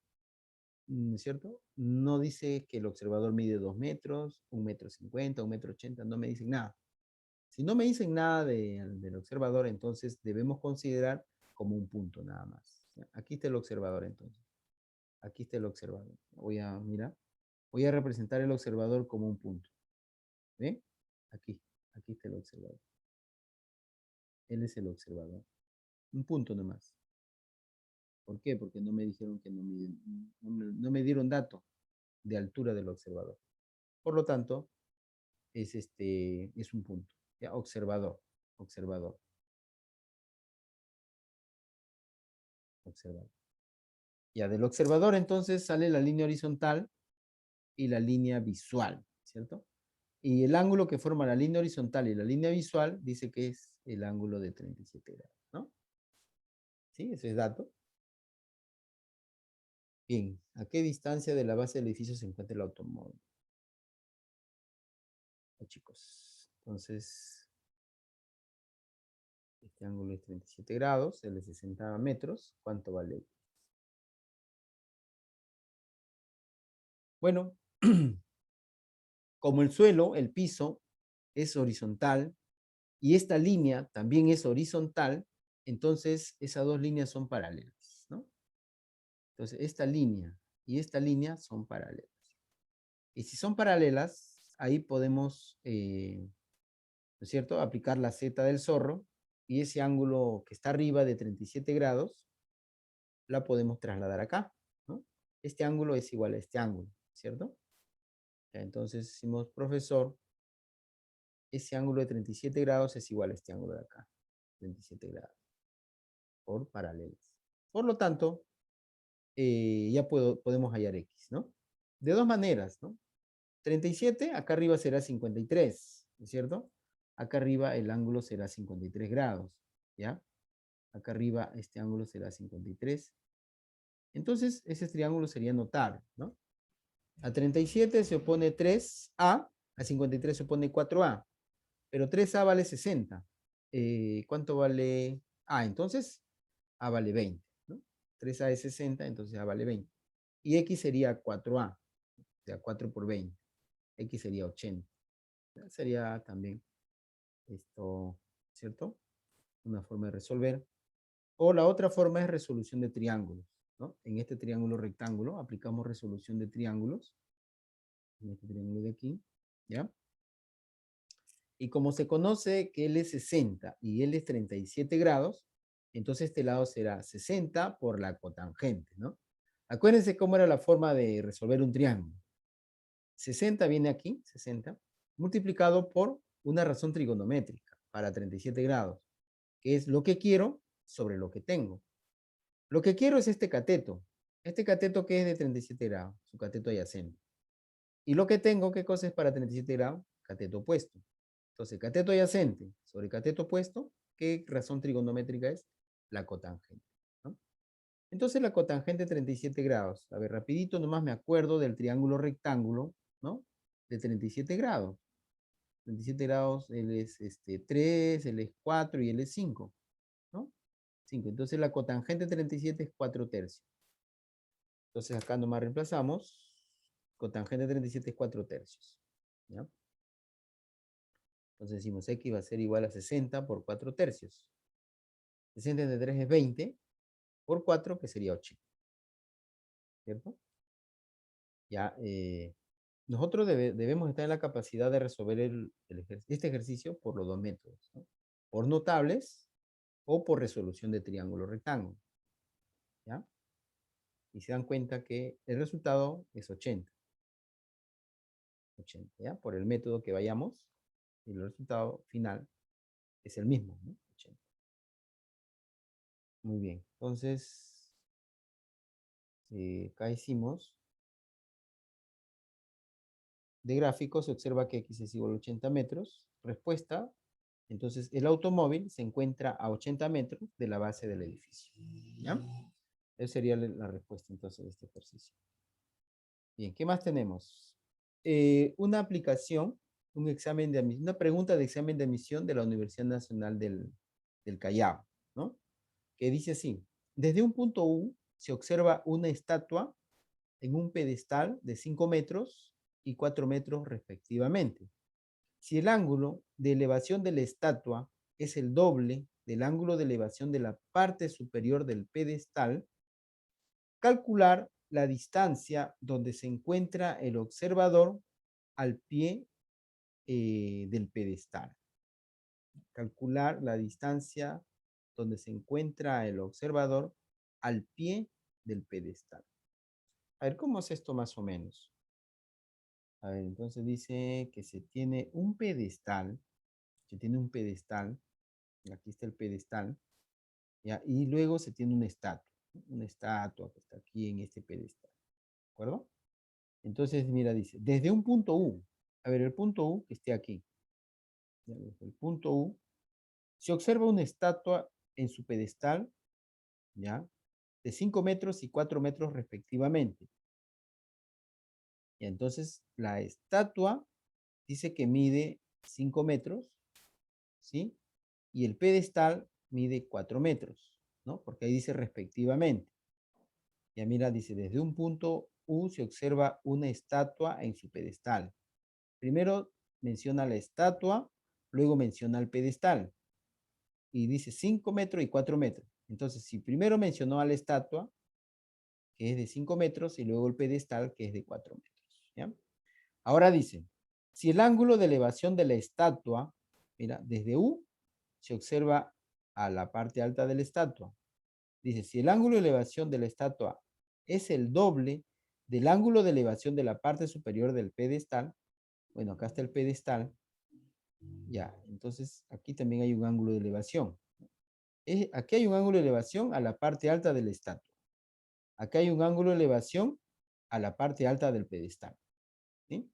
¿no es cierto? No dice que el observador mide 2 metros, 1,50 m, 1,80 m, no me dicen nada. Si no me dicen nada del observador, entonces debemos considerar como un punto nada más. Aquí está el observador entonces. Aquí está el observador. Voy a, mira, voy a representar el observador como un punto. ¿Ven? Aquí está el observador. Él es el observador. Un punto nomás. ¿Por qué? Porque no me dijeron que no me dieron dato de altura del observador. Por lo tanto, es un punto. Ya, observador, observador, observador. Ya, del observador entonces sale la línea horizontal y la línea visual, ¿cierto? Y el ángulo que forma la línea horizontal y la línea visual dice que es el ángulo de 37 grados, ¿no? ¿Sí? Ese es dato. Bien, ¿a qué distancia de la base del edificio se encuentra el automóvil? Chicos, entonces, este ángulo es 37 grados, el de 60 metros, ¿cuánto vale? Bueno, como el suelo, el piso, es horizontal y esta línea también es horizontal, entonces esas dos líneas son paralelas, ¿no? Entonces esta línea y esta línea son paralelas. Y si son paralelas, ahí podemos, ¿no es cierto?, aplicar la Z del zorro, y ese ángulo que está arriba de 37 grados, la podemos trasladar acá, ¿no? Este ángulo es igual a este ángulo, ¿cierto? Entonces decimos, profesor, ese ángulo de 37 grados es igual a este ángulo de acá, 37 grados, por paralelas. Por lo tanto, ya podemos hallar X, ¿no? De dos maneras, ¿no? 37, acá arriba será 53, ¿no es cierto? Acá arriba el ángulo será 53 grados, ¿ya? Acá arriba este ángulo será 53. Entonces, ese triángulo sería notable, ¿no? A 37 se opone 3A, a 53 se opone 4A, pero 3A vale 60. ¿Cuánto vale A? Entonces, A vale 20, ¿no? 3A es 60, entonces A vale 20. Y X sería 4A, o sea, 4 por 20. X sería 80. Sería también esto, ¿cierto? Una forma de resolver. O la otra forma es resolución de triángulos, ¿no? En este triángulo rectángulo aplicamos resolución de triángulos. En este triángulo de aquí, ¿ya? Y como se conoce que L es 60 y L es 37 grados, entonces este lado será 60 por la cotangente, ¿no? Acuérdense cómo era la forma de resolver un triángulo. 60 viene aquí, 60, multiplicado por una razón trigonométrica para 37 grados, que es lo que quiero sobre lo que tengo. Lo que quiero es este cateto. Este cateto que es de 37 grados, su cateto adyacente. Y lo que tengo, ¿qué cosa es para 37 grados? Cateto opuesto. Entonces, cateto adyacente sobre cateto opuesto, ¿qué razón trigonométrica es? La cotangente, ¿no? Entonces, la cotangente 37 grados. A ver, rapidito, nomás me acuerdo del triángulo rectángulo, ¿no? De 37 grados. 37 grados, él es 3, él es 4 y él es 5, ¿no? 5. Entonces, la cotangente 37 es 4 tercios. Entonces, acá nomás reemplazamos. Cotangente 37 es 4 tercios, ¿ya? Entonces decimos X va a ser igual a 60 por 4 tercios. 60 entre 3 es 20 por 4, que sería 80. ¿Cierto? Ya, nosotros debemos estar en la capacidad de resolver este ejercicio por los dos métodos, ¿no? Por notables o por resolución de triángulo rectángulo. ¿Ya? Y se dan cuenta que el resultado es 80. 80, ¿ya? Por el método que vayamos, y el resultado final es el mismo, ¿no? 80. Muy bien. Entonces, acá hicimos de gráfico, se observa que X es igual a 80 metros. Respuesta, entonces el automóvil se encuentra a 80 metros de la base del edificio. ¿Ya? Esa sería la respuesta entonces de este ejercicio. Bien, ¿qué más tenemos? Una aplicación, una pregunta de examen de admisión de la Universidad Nacional del Callao, ¿no? Que dice así: desde un punto U se observa una estatua en un pedestal de 5 metros y 4 metros respectivamente. Si el ángulo de elevación de la estatua es el doble del ángulo de elevación de la parte superior del pedestal, calcular la distancia donde se encuentra el observador al pie del pedestal. Calcular la distancia donde se encuentra el observador al pie del pedestal. A ver, ¿cómo es esto más o menos? A ver, entonces dice que se tiene un pedestal, aquí está el pedestal, ¿ya? Y luego se tiene una estatua que está aquí en este pedestal, ¿de acuerdo? Entonces, mira, dice, desde un punto U, a ver, el punto U que esté aquí, ¿ya? Desde el punto U, se observa una estatua en su pedestal, ¿ya? De 5 metros y 4 metros respectivamente. Y entonces, la estatua dice que mide 5 metros, ¿sí? Y el pedestal mide 4 metros, ¿no? Porque ahí dice respectivamente. Ya mira, dice, desde un punto U se observa una estatua en su pedestal. Primero menciona la estatua luego menciona el pedestal. Y dice 5 metros y 4 metros. Entonces, si primero mencionó a la estatua, que es de 5 metros, y luego el pedestal, que es de 4 metros. ¿Ya? Ahora dice, si el ángulo de elevación de la estatua, mira, desde U se observa a la parte alta de la estatua. Dice, si el ángulo de elevación de la estatua es el doble del ángulo de elevación de la parte superior del pedestal, bueno, acá está el pedestal, ya, entonces aquí también hay un ángulo de elevación. Aquí hay un ángulo de elevación a la parte alta de la estatua. Acá hay un ángulo de elevación a la parte alta del pedestal. ¿Sí?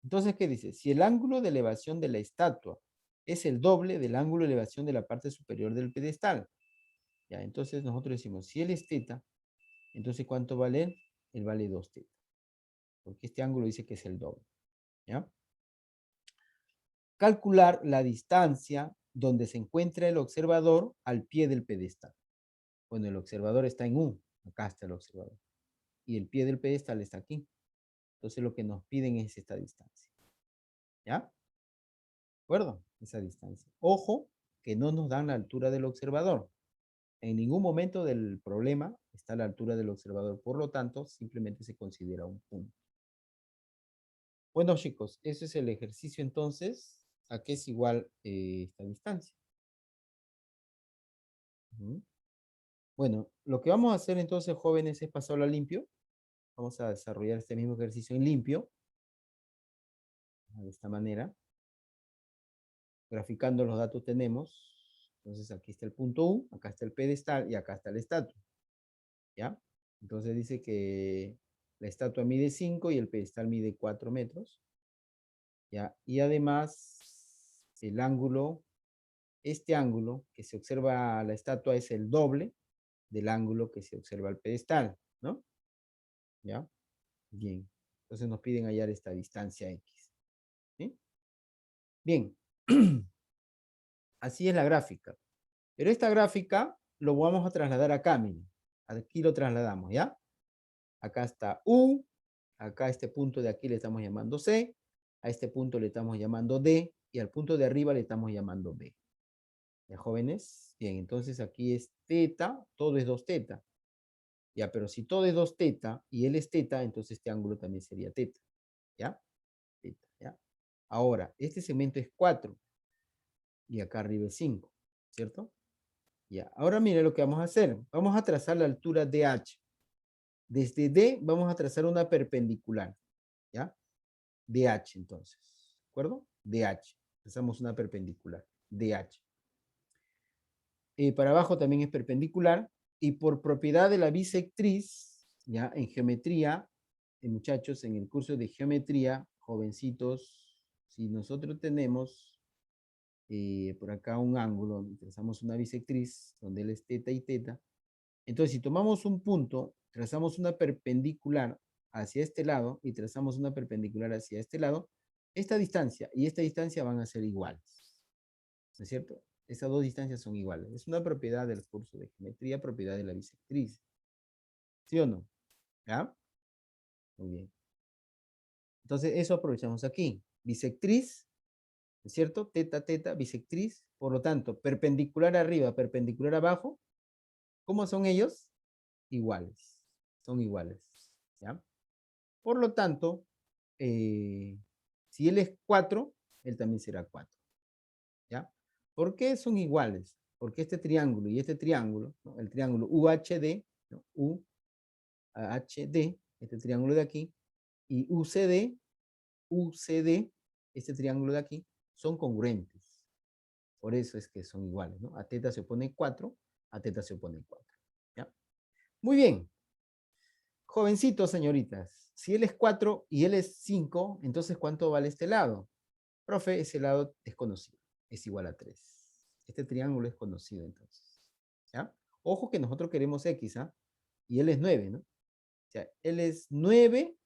Entonces, ¿qué dice? Si el ángulo de elevación de la estatua es el doble del ángulo de elevación de la parte superior del pedestal, ya, entonces nosotros decimos, si él es teta, entonces ¿cuánto vale él? Él vale 2 teta, porque este ángulo dice que es el doble, ¿ya? Calcular la distancia donde se encuentra el observador al pie del pedestal. Bueno, el observador está en U, acá está el observador, y el pie del pedestal está aquí. Entonces lo que nos piden es esta distancia, ¿ya? ¿De acuerdo? Esa distancia. Ojo, que no nos dan la altura del observador. En ningún momento del problema está la altura del observador, por lo tanto, simplemente se considera un punto. Bueno, chicos, ese es el ejercicio entonces, a qué es igual esta distancia. Bueno, lo que vamos a hacer entonces, jóvenes, es pasarlo a limpio. Vamos a desarrollar este mismo ejercicio en limpio, de esta manera. Graficando los datos tenemos, entonces aquí está el punto U, acá está el pedestal y acá está la estatua. ¿Ya? Entonces dice que la estatua mide 5 y el pedestal mide 4 metros. ¿Ya? Y además, el ángulo, este ángulo que se observa a la estatua es el doble del ángulo que se observa al pedestal, ¿no? ¿Ya? Bien. Entonces nos piden hallar esta distancia X. ¿Sí? Bien. Así es la gráfica. Pero esta gráfica lo vamos a trasladar acá, miren. Aquí lo trasladamos, ¿ya? Acá está U, acá a este punto de aquí le estamos llamando C, a este punto le estamos llamando D, y al punto de arriba le estamos llamando B. ¿Ya, jóvenes? Bien, entonces aquí es teta, todo es 2 teta. Ya, pero si todo es 2 teta y él es teta, entonces este ángulo también sería teta. ¿Ya? Teta, ¿ya? Ahora, este segmento es 4 y acá arriba es 5, ¿cierto? Ya, ahora mire lo que vamos a hacer. Vamos a trazar la altura DH. Desde D vamos a trazar una perpendicular, ¿ya? DH entonces, ¿de acuerdo? DH. Trazamos una perpendicular, DH. Para abajo también es perpendicular y por propiedad de la bisectriz, ¿ya? En geometría, muchachos, en el curso de geometría, jovencitos, si nosotros tenemos por acá un ángulo, trazamos una bisectriz donde él es teta y teta. Entonces, si tomamos un punto, trazamos una perpendicular hacia este lado y trazamos una perpendicular hacia este lado, esta distancia y esta distancia van a ser iguales. ¿No es cierto? Estas dos distancias son iguales. Es una propiedad del curso de geometría, propiedad de la bisectriz. ¿Sí o no? ¿Ya? Muy bien. Entonces, eso aprovechamos aquí. Bisectriz, ¿no es cierto? Teta, teta, bisectriz. Por lo tanto, perpendicular arriba, perpendicular abajo. ¿Cómo son ellos? Iguales. Son iguales. ¿Ya? Por lo tanto, si él es 4, él también será 4. ¿Ya? ¿Por qué son iguales? Porque este triángulo y este triángulo, ¿no? El triángulo UHD, ¿no? UHD, este triángulo de aquí, y UCD, este triángulo de aquí, son congruentes. Por eso es que son iguales, ¿no? A teta se opone 4, a teta se opone 4. ¿Ya? Muy bien. Jovencitos, señoritas, si él es 4 y él es 5, entonces ¿cuánto vale este lado? Profe, ese lado es conocido, es igual a 3. Este triángulo es conocido entonces. ¿Ya? Ojo que nosotros queremos X, ¿ah? Y él es 9, ¿no? O sea, él es 9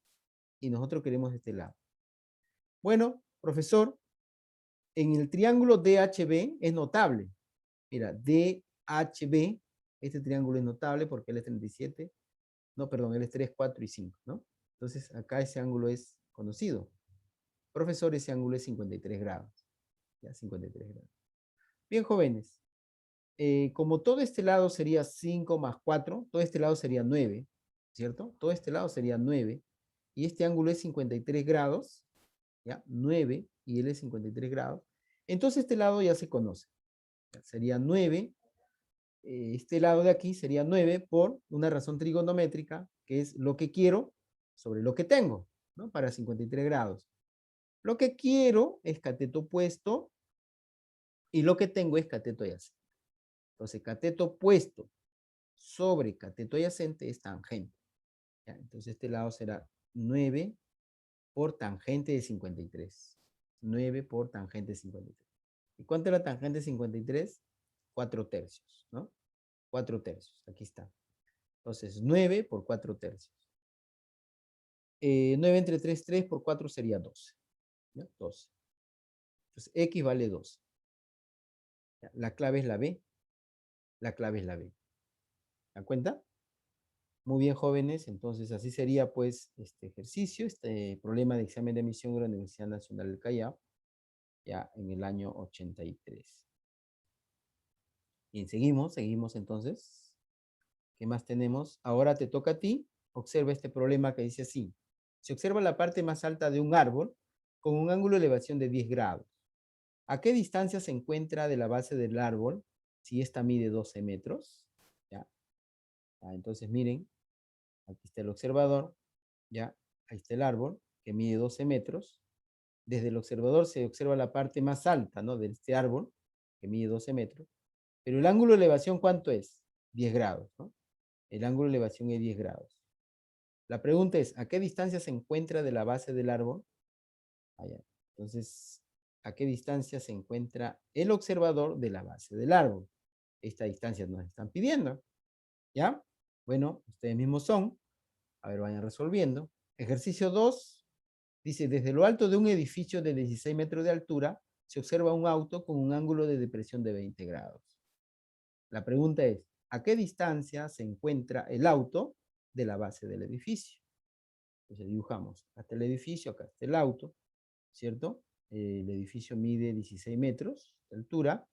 y nosotros queremos este lado. Bueno, profesor, en el triángulo DHB es notable. Mira, DHB, este triángulo es notable porque él es 37. No, perdón, él es 3, 4 y 5, ¿no? Entonces, acá ese ángulo es conocido. Profesor, ese ángulo es 53 grados. Ya, 53 grados. Bien, jóvenes. Como todo este lado sería 5 más 4, todo este lado sería 9, ¿cierto? Todo este lado sería 9. Y este ángulo es 53 grados, ¿ya? 9 y él es 53 grados. Entonces este lado ya se conoce. ¿Ya? Sería 9. Este lado de aquí sería 9 por una razón trigonométrica, que es lo que quiero sobre lo que tengo, ¿no? Para 53 grados. Lo que quiero es cateto opuesto y lo que tengo es cateto adyacente. Entonces, cateto opuesto sobre cateto adyacente es tangente. ¿Ya? Entonces, este lado será 9 por tangente de 53. 9 por tangente de 53. ¿Y cuánto es la tangente de 53? 4 tercios, ¿no? 4 tercios, aquí está. Entonces, 9 por 4 tercios. 9 entre 3, 3 por 4 sería 12. ¿Ya? 12. Entonces, X vale 12. ¿Ya? La clave es la B. La clave es la B. ¿Dan cuenta? Muy bien, jóvenes. Entonces, así sería, pues, este ejercicio, este problema de examen de admisión de la Universidad Nacional del Callao, ya en el año 83. Bien, seguimos entonces. ¿Qué más tenemos? Ahora te toca a ti. Observa este problema que dice así. Se observa la parte más alta de un árbol con un ángulo de elevación de 10 grados. ¿A qué distancia se encuentra de la base del árbol si esta mide 12 metros? ¿Ya? Entonces, miren, aquí está el observador, ¿ya? Ahí está el árbol, que mide 12 metros. Desde el observador se observa la parte más alta, ¿no? De este árbol, que mide 12 metros. Pero el ángulo de elevación, ¿cuánto es? 10 grados, ¿no? El ángulo de elevación es 10 grados. La pregunta es, ¿a qué distancia se encuentra de la base del árbol? Allá. Entonces, ¿a qué distancia se encuentra el observador de la base del árbol? Esta distancia nos están pidiendo, ¿ya? Bueno, ustedes mismos son. A ver, vayan resolviendo. Ejercicio 2 dice, desde lo alto de un edificio de 16 metros de altura, se observa un auto con un ángulo de depresión de 20 grados. La pregunta es, ¿a qué distancia se encuentra el auto de la base del edificio? Entonces dibujamos, acá está el edificio, acá está el auto, ¿cierto? El edificio mide 16 metros de altura,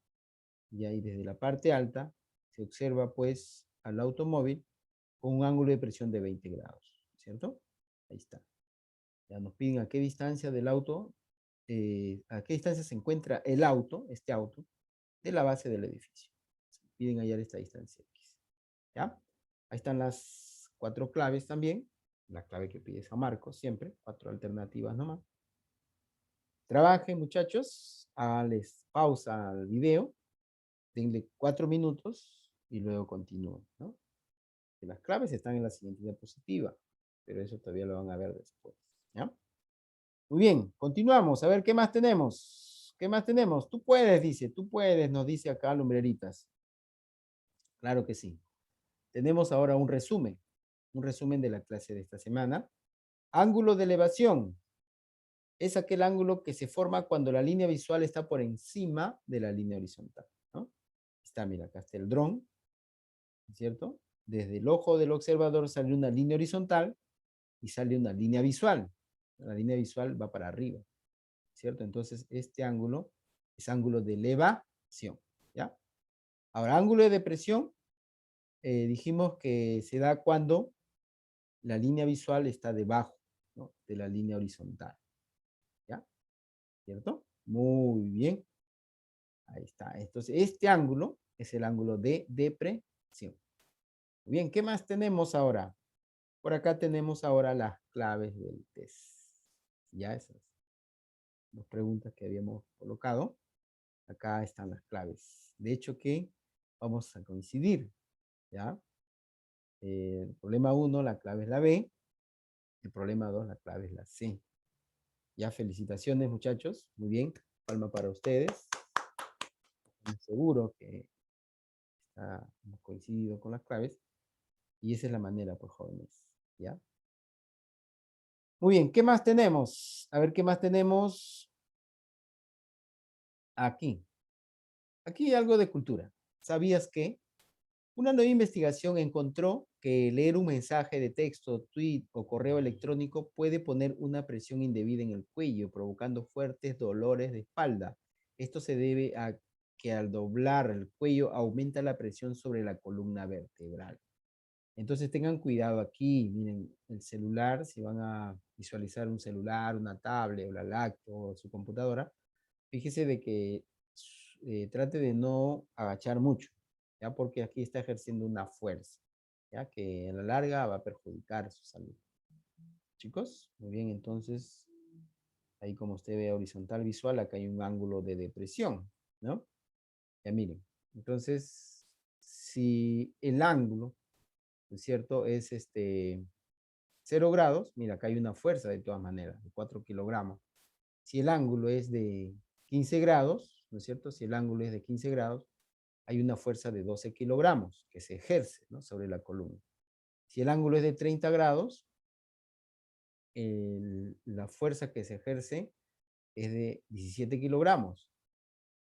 y ahí desde la parte alta se observa pues al automóvil con un ángulo de presión de 20 grados, ¿cierto? Ahí está. Ya nos piden a qué distancia del auto, a qué distancia se encuentra el auto, este auto, de la base del edificio. Piden hallar esta distancia X. ¿Ya? Ahí están las 4 claves también. La clave que pide San Marcos siempre. 4 alternativas nomás. Trabajen, muchachos. Háganles pausa al video. Denle 4 minutos y luego continúen, ¿no? Que las claves están en la siguiente diapositiva, pero eso todavía lo van a ver después, ¿ya? Muy bien, continuamos. A ver, ¿qué más tenemos? ¿Qué más tenemos? Tú puedes, dice, tú puedes, nos dice acá Lumbreritas. Claro que sí. Tenemos ahora un resumen de la clase de esta semana. Ángulo de elevación. Es aquel ángulo que se forma cuando la línea visual está por encima de la línea horizontal, ¿no? Está, mira, acá está el dron, ¿cierto? Desde el ojo del observador sale una línea horizontal y sale una línea visual. La línea visual va para arriba, ¿cierto? Entonces, este ángulo es ángulo de elevación, ¿ya? Ahora, ángulo de depresión, dijimos que se da cuando la línea visual está debajo, ¿no? De la línea horizontal, ¿ya? ¿Cierto? Muy bien. Ahí está. Entonces, este ángulo es el ángulo de depresión. Muy bien, ¿qué más tenemos ahora? Por acá tenemos ahora las claves del test. Ya esas dos preguntas que habíamos colocado. Acá están las claves. De hecho que vamos a coincidir, ¿ya? El problema 1, la clave es la B. El problema 2, la clave es la C. Ya, felicitaciones, muchachos. Muy bien. Palma para ustedes. Estoy seguro que hemos coincidido con las claves. Y esa es la manera, pues, jóvenes. ¿Ya? Muy bien. ¿Qué más tenemos? A ver, ¿qué más tenemos? Aquí. Aquí hay algo de cultura. ¿Sabías que una nueva investigación encontró que leer un mensaje de texto, tweet o correo electrónico puede poner una presión indebida en el cuello, provocando fuertes dolores de espalda Esto se debe a que al doblar el cuello aumenta la presión sobre la columna vertebral. Entonces tengan cuidado aquí, miren, el celular, si van a visualizar un celular, una tablet o la lacto o su computadora, fíjese de que trate de no agachar mucho, ¿ya? Porque aquí está ejerciendo una fuerza, ¿ya? Que a la larga va a perjudicar su salud. Chicos, muy bien, entonces, ahí como usted ve horizontal visual, acá hay un ángulo de depresión, ¿no? Ya miren, entonces, si el ángulo, ¿no es cierto?, es 0 grados, mira, acá hay una fuerza de todas maneras, de 4 kilogramos. Si el ángulo es de 15 grados, ¿no es cierto? Si el ángulo es de 15 grados, hay una fuerza de 12 kilogramos que se ejerce, ¿no?, sobre la columna. Si el ángulo es de 30 grados, la fuerza que se ejerce es de 17 kilogramos.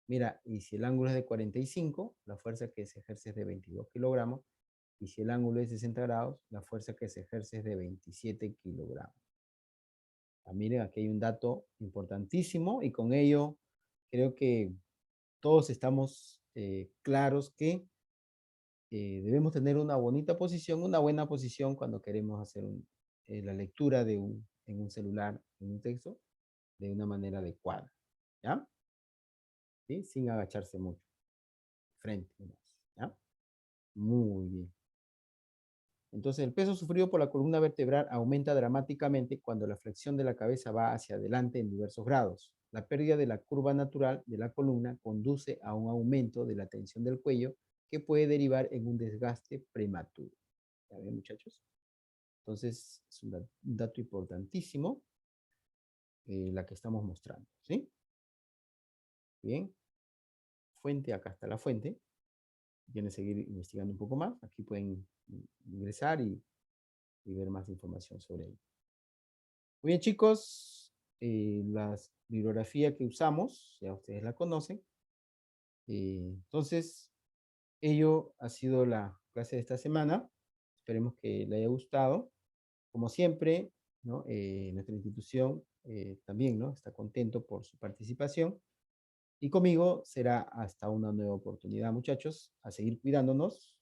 Mira, y si el ángulo es de 45, la fuerza que se ejerce es de 22 kilogramos. Y si el ángulo es de 60 grados, la fuerza que se ejerce es de 27 kilogramos. Miren, aquí hay un dato importantísimo y con ello creo que todos estamos claros que debemos tener una bonita posición, una buena posición cuando queremos hacer la lectura en un celular, en un texto, de una manera adecuada. ¿Ya? ¿Sí? Sin agacharse mucho. Frente. ¿Ya? Muy bien. Entonces, el peso sufrido por la columna vertebral aumenta dramáticamente cuando la flexión de la cabeza va hacia adelante en diversos grados. La pérdida de la curva natural de la columna conduce a un aumento de la tensión del cuello que puede derivar en un desgaste prematuro. ¿Ya ven, muchachos? Entonces, es un dato importantísimo la que estamos mostrando. ¿Sí? Bien. Fuente, acá está la fuente. Si quieren seguir investigando un poco más, aquí pueden ingresar y ver más información sobre ello. Muy bien, chicos, la bibliografía que usamos, ya ustedes la conocen. Entonces, ello ha sido la clase de esta semana. Esperemos que le haya gustado. Como siempre, ¿no? Nuestra institución también, ¿no?, está contento por su participación. Y conmigo será hasta una nueva oportunidad, muchachos. A seguir cuidándonos.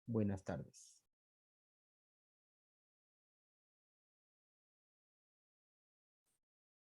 Buenas tardes.